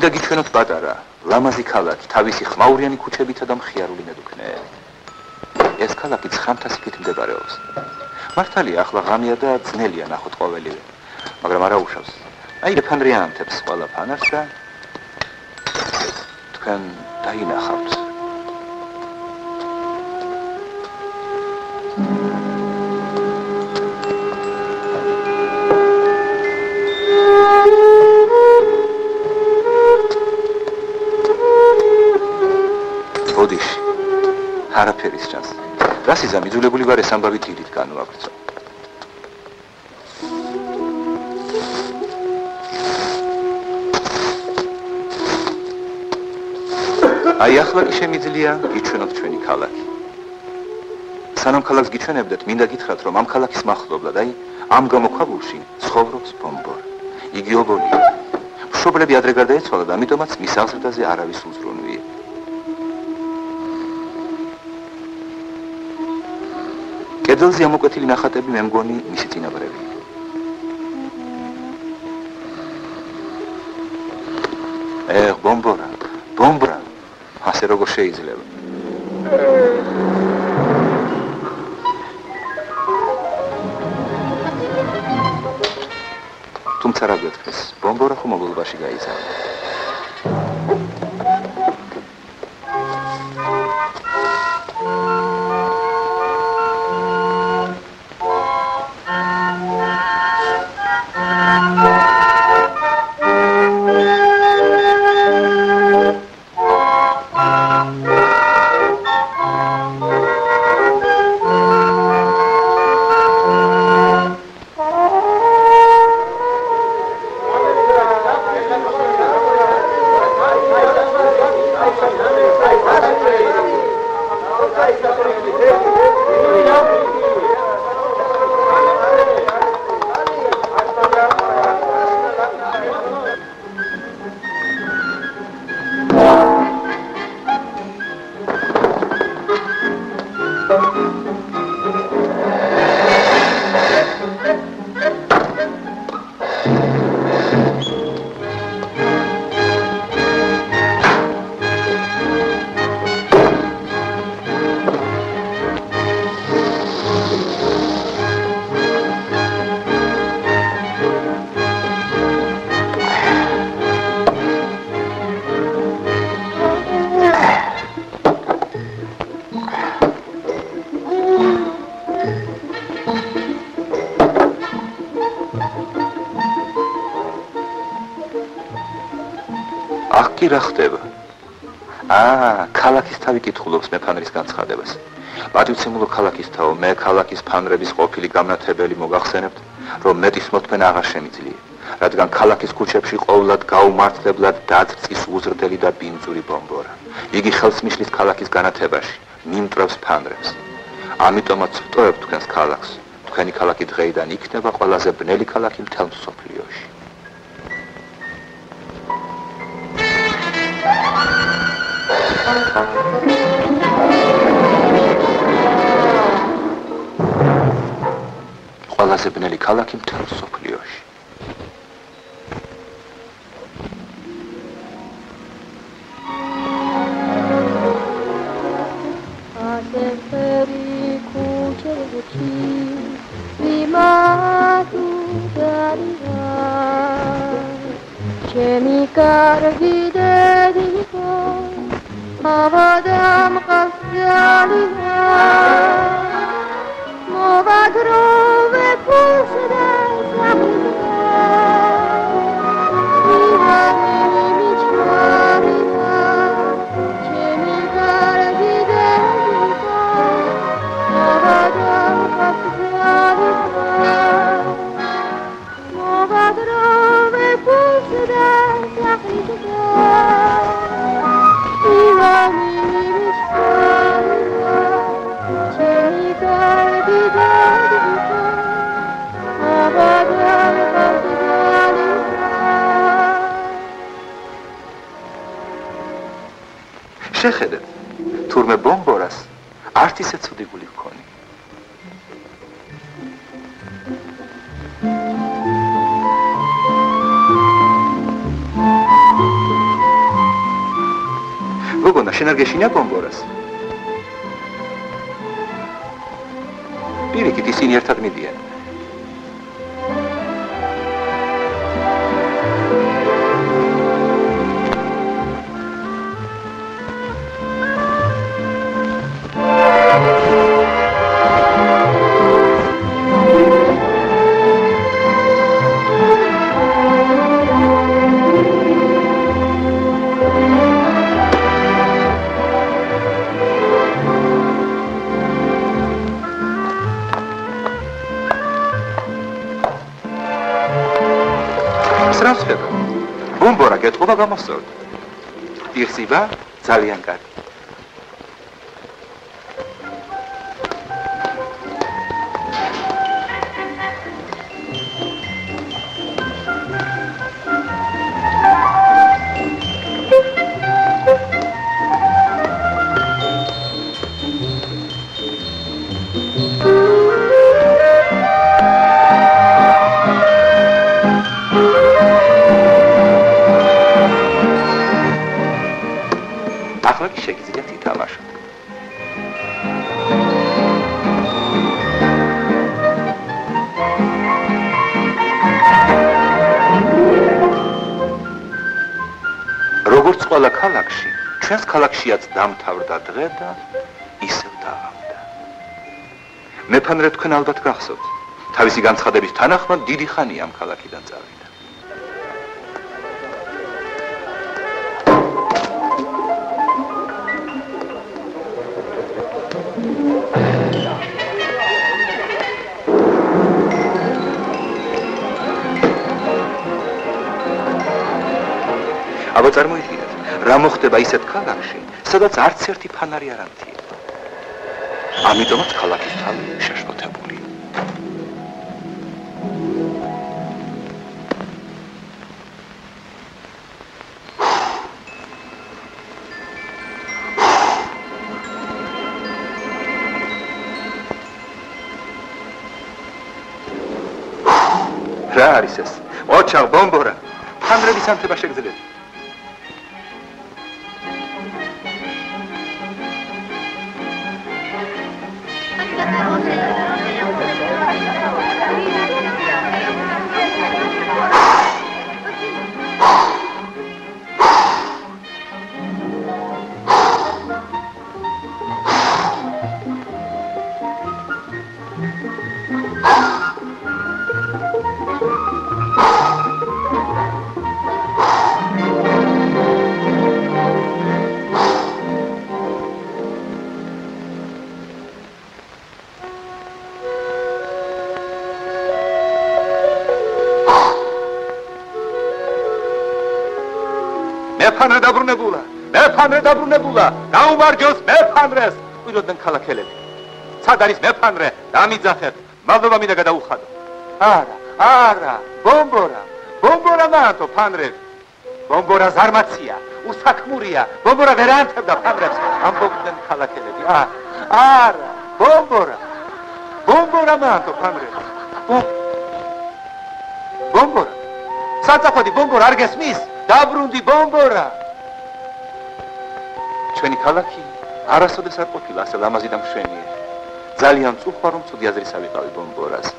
მინდა გიჩვენოთ პატარა, ლამაზი ქალაქი, თავისი ხმაურიანი ქუჩებითა და მხიარული მედუქნეებით. ეს ქალაქი 900 იქით მდებარეობს. მართალია, ახლა ღამეა და ძნელია ნახოთ ყოველივე, მაგრამ არა უშავს. აი, ეფანრიანთებს ყველა ფანარს და თქვენ დაინახავთ. ბოდიში, არაფერის ჩანს. რასიზამ იძულებული ვარ ეს ამბავი დილით განვაგრძო. აი ახლა კი შემიძლია გიჩვენოთ ჩვენი ქალაქი. სანამ ქალაქს გიჩვენებდეთ, მინდა გითხრათ, რომ ამ ქალაქის მახლობლად, აი ამ გამოქვაბულში ცხოვრობს ბომბორ. იგი ობოლია. მშობლები ადრე გარდაეცვალა და ამიტომაც მის აღზრდაზე არავის უზრუნვია. კედელზე ამოკვეთილი ნახატები მე მგონი მისი წინაპრებია. ბომბორა, ასე როგორ შეიძლება? თუმცა რა გეთქვეს, ბომბორა ხომ მოგლობაში გაიზარდა. კი რა ხდება? ქალაქის თავი კითხულობს მე ფანრის განცხადებას. პატივცემულო ქალაქის თავო, მე ქალაქის ფანრების ყოფილი გამნათებელი მოგახსენებთ, რომ მეტის მოთმენა აღარ შემიძლია, რადგან ქალაქის ქუჩებში ყოვლად გაუმართლებლად დაძრწის უზრდელი და ბინძური ბომბორა. იგი ხელს მისლის ქალაქის განათებაში, მიმტრევს ფანრებს. ამიტომაც ვტოვებ თქვენს ქალაქს. თქვენი ქალაქი დღეიდან იქნება ყველაზე ბნელი ქალაქი მთელ მსოფლიოში. ყველაზე ბნელი ქალაქი მთელ მსოფლიოში. შეხედეთ, თურმე ბომბორას არც ისე ცუდი გული ჰქონია. გოგონა, შენ არ გეშინია ბომბორას? პირიქით ისინი ერთად მიდიან. ბომბორა გეტყობა გამოსწორდა. იხსნება ძალიან კარგი. შეგიძლიათ ითამაშოთ. როგორც ყველა ქალაქში, ჩვენს ქალაქშიაც დამთავრდა დღე და ისევ დაღამდა. მეფანრე თქვენ ალბათ გახსოვთ, თავისი განცხადების თანახმად დიდი ხანია ამ ქალაქიდან წავიდა. აბა წარმოიდგინეთ, რა მოხდება ისეთ ქალაქში, სადაც არც ერთი ფანარი არ ამთია. ამიტომაც ქალაქის თავი შეშფოთებულია. რა არის ეს? ოჩა ბომბორა, ფანრების ანთება შეგძლეთ. მეფანრე დაბრუნებულა, გაუმარჯოს მეფანრეს! ყვიროდნენ ქალაქელები. სად არის მეფანრე? დამიძახეთ, მადლობა მინდა გადაუხადო. არა, ბომბორა მანთო ფანრები. ბომბორა ზარმაცია, უსაქმურია, ბომბორა ვერ ანთებდა ფანრებს, ამბობდნენ ქალაქელები. არა, ბომბორა მანთო ფანრები. ბომბორა, საწაფოდი ბომბორა არ გესმის? დაბრუნდი ბომბორა. ჩვენი ქალაქი არასოდეს არ ყოფილა ასე ლამაზი და მშვენიერი. ძალიან წუხვა რომ ცუდი აზრის ავიყავი ბომბორაზე.